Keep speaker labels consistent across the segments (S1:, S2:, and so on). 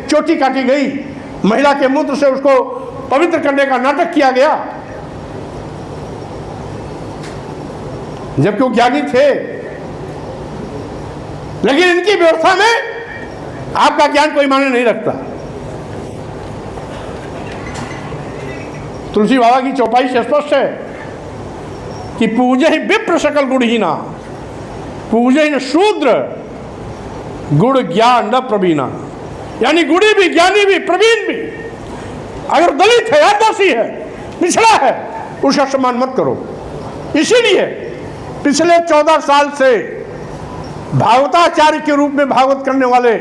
S1: चोटी काटी गई, महिला के मूत्र से उसको पवित्र करने का नाटक किया गया, जबकि वो ज्ञानी थे। लेकिन इनकी व्यवस्था में आपका ज्ञान कोई मायने नहीं रखता। तुलसी बाबा की चौपाई से स्पष्ट है कि पूजे ही विप्र सकल गुणहीना, पूजे ही शूद्र गुण ज्ञान न प्रवीणा। यानी गुणी भी, ज्ञानी भी, प्रवीण भी, अगर दलित है, आदिवासी है, पिछड़ा है, उसका सम्मान मत करो। इसीलिए पिछले 14 साल से भागवताचार्य के रूप में भागवत करने वाले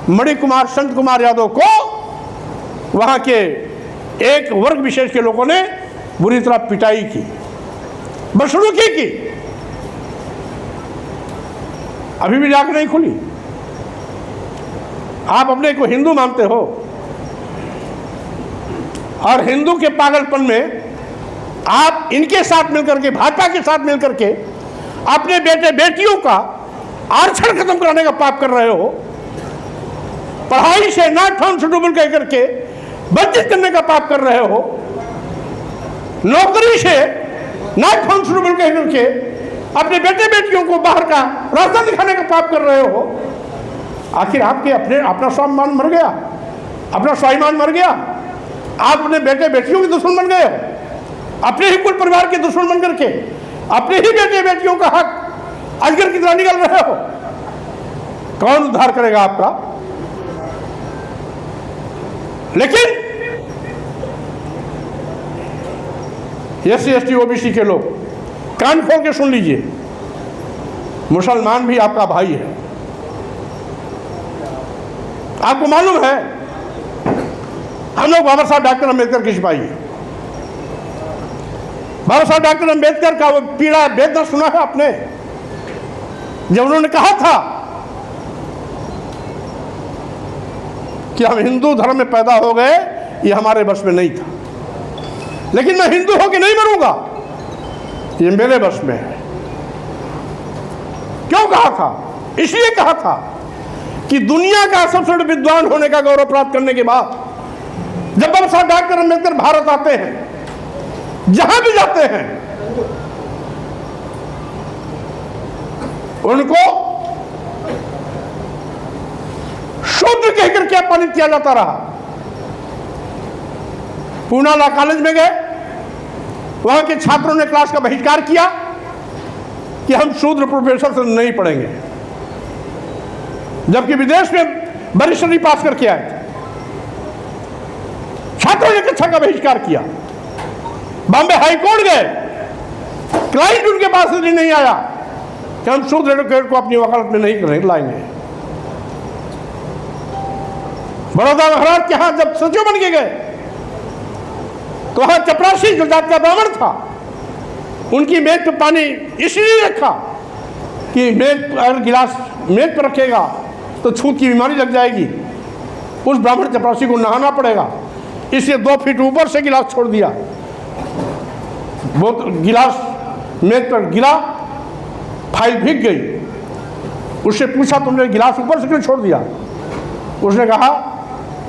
S1: मणिकुमार संत कुमार यादव को वहां के एक वर्ग विशेष के लोगों ने बुरी तरह पिटाई की, बदसलूकी की। अभी भी आंख नहीं खुली। आप अपने को हिंदू मानते हो और हिंदू के पागलपन में आप इनके साथ मिलकर के, भाजपा के साथ मिलकर के अपने बेटे बेटियों का आरक्षण खत्म कराने का पाप कर रहे हो। पढ़ाई से नॉट फाउंड सुटेबल कह करके वंचित करने का पाप कर रहे हो। नौकरी से नॉट फाउंड सुटेबल कह करके अपने बेटे बेटियों को बाहर का रास्ता दिखाने का पाप कर रहे हो। आखिर आपके अपना स्वाभिमान मर गया, अपना स्वाभिमान मर गया। आप अपने बेटे बेटियों के दुश्मन बन गए हो, अपने ही कुल परिवार के दुश्मन बन करके अपने ही बेटे बेटियों का हक अजगर की तरह निकल रहे हो। कौन उद्धार करेगा आपका? लेकिन SC ST OBC के लोग कान खोल के सुन लीजिए, मुसलमान भी आपका भाई है। आपको मालूम है हम लोग बाबा साहब डॉक्टर अम्बेडकर के सिपाही हैं। बाबा साहब डॉक्टर अम्बेडकर का वो पीड़ा वेदना सुना है आपने, जब उन्होंने कहा था कि हम हिंदू धर्म में पैदा हो गए, ये हमारे बस में नहीं था, लेकिन मैं हिंदू होकर नहीं मरूंगा, ये मेरे बस में है। क्यों कहा था? इसलिए कहा था कि दुनिया का सबसे बड़े विद्वान होने का गौरव प्राप्त करने के बाद जब बाबा साहब डॉक्टर अम्बेडकर भारत आते हैं, जहां भी जाते हैं, उनको शूद्र कहकर के अपमानित किया जाता रहा। पूना लॉ कॉलेज में गए, वहां के छात्रों ने क्लास का बहिष्कार किया कि हम शूद्र प्रोफेसर से नहीं पढ़ेंगे, जबकि विदेश में बैरिस्टरी पास करके आए थे। छात्रों ने कक्षा का बहिष्कार किया। बॉम्बे हाईकोर्ट गए, क्लाइंट उनके पास से नहीं आया कि हम शूद्र एडवोकेट को अपनी वकालत में नहीं लाएंगे। बड़ौदा महाराज के यहां जब सचिव बन के गए तो वहां चपरासी जो जात का ब्राह्मण था, उनकी मेज पर पानी इसलिए रखा कि मेज अगर गिलास मेज पर रखेगा तो छूत की बीमारी लग जाएगी, उस ब्राह्मण चपरासी को नहाना पड़ेगा, इसलिए 2 फीट ऊपर से गिलास छोड़ दिया। वो गिलास मेज पर गिरा, फाइल भीग गई। उससे पूछा तुमने गिलास ऊपर से क्यों छोड़ दिया? उसने कहा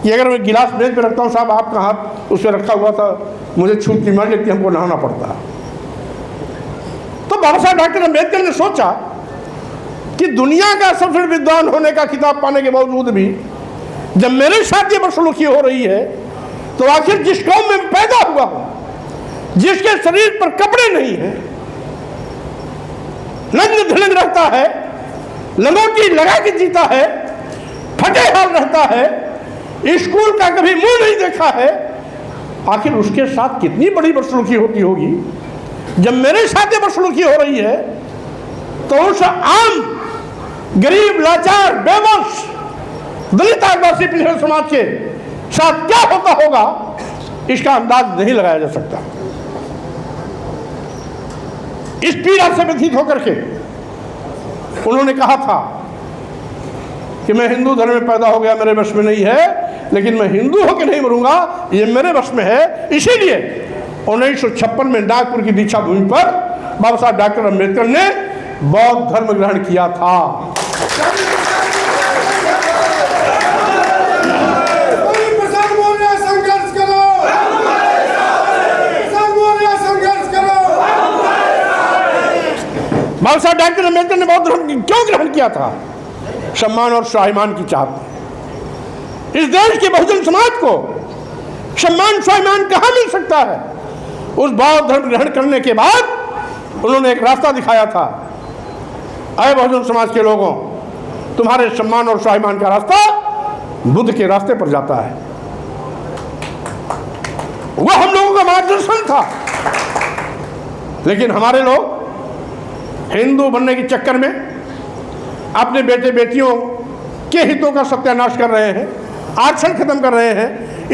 S1: कि अगर मैं गिलास मेज पर रखता हूँ साहब, आपका हाथ उस पर रखा हुआ था, मुझे छूत की बीमारी लगती, हमको नहाना पड़ता। तो बाबा साहब डॉक्टर अम्बेडकर ने सोचा कि दुनिया का सबसे विद्वान होने का खिताब पाने के बावजूद भी जब मेरे साथ ये बदसलूकी हो रही है, तो आखिर जिस कौम में पैदा हुआ हूं, जिसके शरीर पर कपड़े नहीं है, नंग धिलंग रहता है, लंगोटी लगा के जीता है, फटे हाल रहता है, स्कूल का कभी मुंह नहीं देखा है, आखिर उसके साथ कितनी बड़ी बदसलूकी होती होगी। जब मेरे साथ ये बदसलूकी हो रही है तो उस आम गरीब लाचार बेबस दलित आदिवासी पिछड़े समाज के साथ क्या होता होगा, इसका अंदाज नहीं लगाया जा सकता। इस पीड़ा से व्यथित होकर के उन्होंने कहा था कि मैं हिंदू धर्म में पैदा हो गया, मेरे वश में नहीं है, लेकिन मैं हिंदू होकर नहीं मरूंगा, ये मेरे वश में है। इसीलिए 1956 में नागपुर की दीक्षा भूमि पर बाबा साहब डॉक्टर अम्बेडकर ने बौद्ध धर्म ग्रहण किया था। बाबा साहब डॉक्टर अम्बेडकर ने बौद्ध धर्म क्यों ग्रहण किया था? सम्मान और स्वाभिमान की चाहत। इस देश के बहुजन समाज को सम्मान स्वाभिमान कहाँ मिल सकता है? उस बौद्ध धर्म ग्रहण करने के बाद उन्होंने एक रास्ता दिखाया था, अय बहुजन समाज के लोगों, तुम्हारे सम्मान और स्वाभिमान का रास्ता बुद्ध के रास्ते पर जाता है। वह हम लोगों का मार्गदर्शन था। लेकिन हमारे लोग हिंदू बनने के चक्कर में अपने बेटे बेटियों के हितों का सत्यानाश कर रहे हैं, आरक्षण खत्म कर रहे हैं,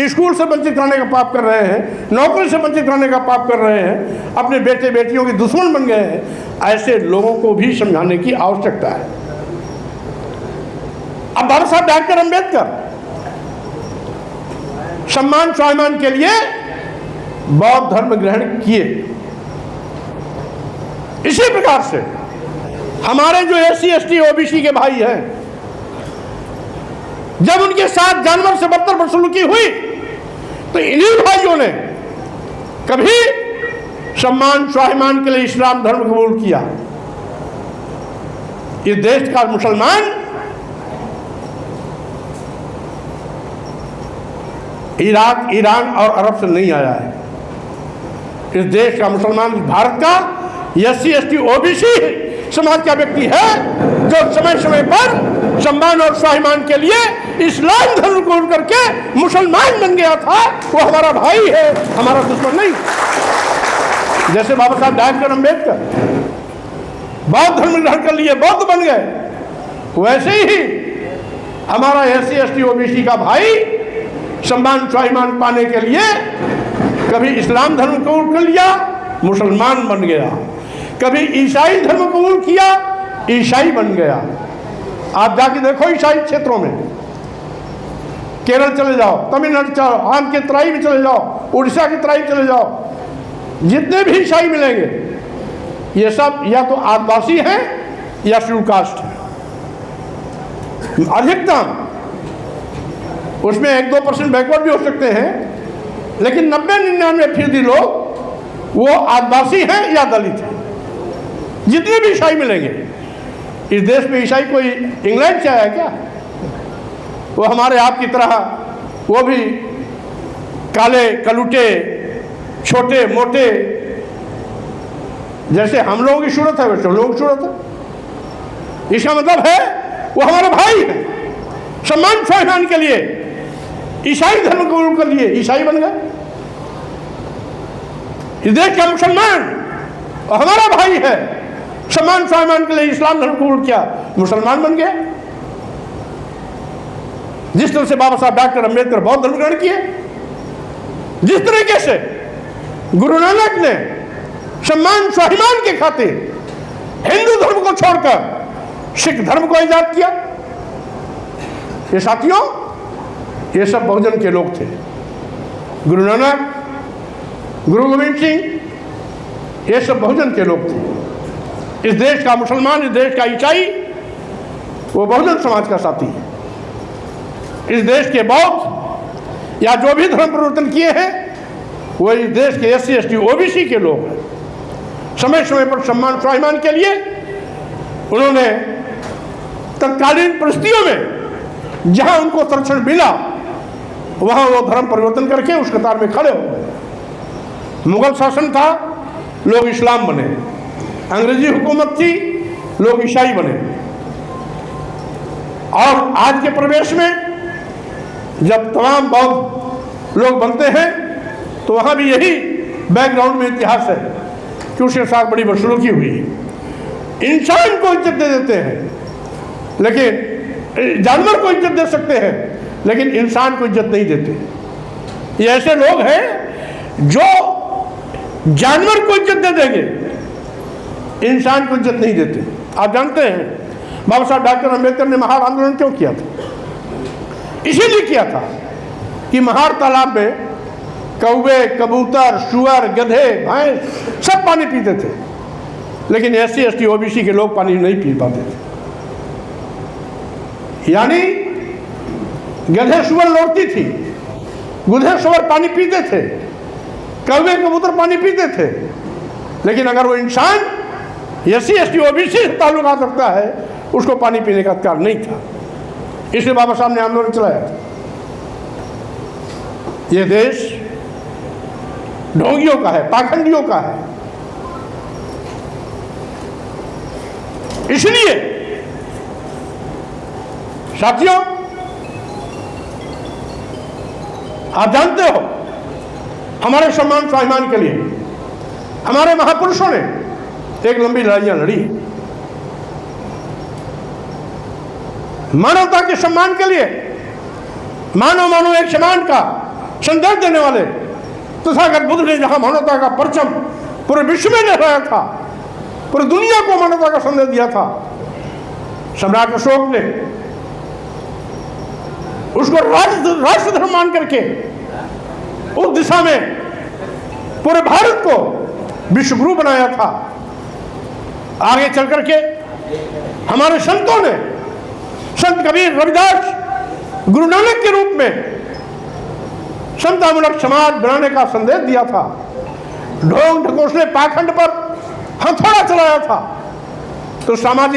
S1: स्कूल से वंचित कराने का पाप कर रहे हैं, नौकरी से वंचित कराने का पाप कर रहे हैं, अपने बेटे बेटियों के दुश्मन बन गए हैं। ऐसे लोगों को भी समझाने की आवश्यकता है। अब बाबा साहब डॉक्टर अम्बेडकर सम्मान स्वाभिमान के लिए बौद्ध धर्म ग्रहण किए। इसी प्रकार से हमारे जो SC ST OBC के भाई हैं, जब उनके साथ जानवर से बदतर बदसलूकी हुई तो इन्हीं भाइयों ने कभी सम्मान स्वाभिमान के लिए इस्लाम धर्म कबूल किया। इस देश का मुसलमान इराक, ईरान और अरब से नहीं आया है। इस देश का मुसलमान भारत का SC ST OBC समाज का व्यक्ति है, जो समय समय पर सम्मान और स्वाभिमान के लिए इस्लाम धर्म को करके मुसलमान बन गया था। वो हमारा भाई है, हमारा दुश्मन नहीं। जैसे बाबा साहब डॉक्टर अम्बेडकर बौद्ध धर्म ग्रहण कर लिए, बौद्ध बन गए, वैसे ही हमारा SC ST OBC का भाई सम्मान स्वाभिमान पाने के लिए कभी इस्लाम धर्म कबूल कर लिया, मुसलमान बन गया, कभी ईसाई धर्म कबूल किया, ईसाई बन गया। आप जाके देखो ईसाई क्षेत्रों में, केरल चले जाओ, तमिलनाडु चलो, आंध्र के तराई में चले जाओ, उड़ीसा की तराई चले जाओ, जितने भी ईसाई मिलेंगे ये सब या तो आदिवासी हैं या शेड्यूल कास्ट हैं। अधिकतम उसमें 1-2% बैकवर्ड भी हो सकते हैं, लेकिन 90-99% लोग वो आदिवासी हैं या दलित हैं। जितने भी ईसाई मिलेंगे इस देश में, ईसाई कोई इंग्लैंड से आया क्या? वो हमारे आपकी तरह वो भी काले कलूटे, छोटे मोटे, जैसे हम लोगों की सूरत है वैसे लोगों की सूरत है। इसका मतलब है वो हमारे भाई हैं। सम्मान स्वाभिमान के लिए ईसाई धर्म कबूल कर लिए, ईसाई बन गए। इस देश का मुसलमान और हमारा भाई है, सम्मान स्वाभिमान के लिए इस्लाम धर्म कबूल किया, मुसलमान बन गया। जिस तरह से बाबा साहब डॉक्टर अम्बेडकर बौद्ध धर्म ग्रहण किए, जिस तरीके से गुरु नानक ने सम्मान स्वाभिमान के खातिर हिंदू धर्म को छोड़कर सिख धर्म को ईजाद किया। ये साथियों, ये सब बहुजन के लोग थे। गुरु नानक, गुरु गोविंद सिंह, ये सब बहुजन के लोग थे। इस देश का मुसलमान, इस देश का ईसाई, वो बहुजन समाज का साथी है। इस देश के बौद्ध या जो भी धर्म परिवर्तन किए हैं वो इस देश के SC ST OBC के लोग हैं। समय समय पर सम्मान स्वाभिमान के लिए उन्होंने तत्कालीन परिस्थितियों में जहां उनको संरक्षण मिला वहां वो धर्म परिवर्तन करके उस कतार में खड़े हो गए। मुगल शासन था, लोग इस्लाम बने। अंग्रेजी हुकूमत थी, लोग ईसाई बने। और आज के प्रवेश में जब तमाम बौद्ध लोग बनते हैं तो वहाँ भी यही बैकग्राउंड में इतिहास है कि उसके साथ बड़ी बदसलूकी हुई। इंसान को इज्जत दे देते हैं, लेकिन जानवर को इज्जत दे सकते हैं, लेकिन इंसान को इज्जत नहीं देते। ये ऐसे लोग हैं जो जानवर को इज्जत दे देंगे, इंसान को इज्जत नहीं देते। आप जानते हैं बाबा साहब डॉक्टर अम्बेडकर ने महार आंदोलन क्यों किया था? इसीलिए किया था कि महार तालाब में कौवे, कबूतर, सुअर, गधे, भैंस सब पानी पीते थे, लेकिन SC ST OBC के लोग पानी नहीं पी पाते थे। यानी गधे सुअर लौटती थी, गधे सुअर पानी पीते थे, कौवे कबूतर पानी पीते थे, लेकिन अगर वो इंसान SC ST OBC से ताल्लुकात रखता है उसको पानी पीने का अधिकार नहीं था। इसलिए बाबा साहब ने आंदोलन चलाया था। ये देश ढोंगियों का है, पाखंडियों का है। इसलिए साथियों, आप जानते हो हमारे सम्मान स्वाभिमान के लिए हमारे महापुरुषों ने एक लंबी लड़ाइयां लड़ी। मानवता के सम्मान के लिए, मानव एक समान का संदेश देने वाले तथागत बुद्ध ने जहां मानवता का परचम पूरे विश्व में लहराया था, पूरी दुनिया को मानवता का संदेश दिया था, सम्राट अशोक ने उसको राष्ट्र धर्म मान करके उस दिशा में पूरे भारत को विश्व गुरु बनाया था। आगे चल करके हमारे संतों ने, संत कबीर, रविदास, गुरु नानक के रूप में समतामूलक समाज बनाने का संदेश दिया था। ढोंग ढकोसले पाखंड पर हथौड़ा चलाया था। तो सामाजिक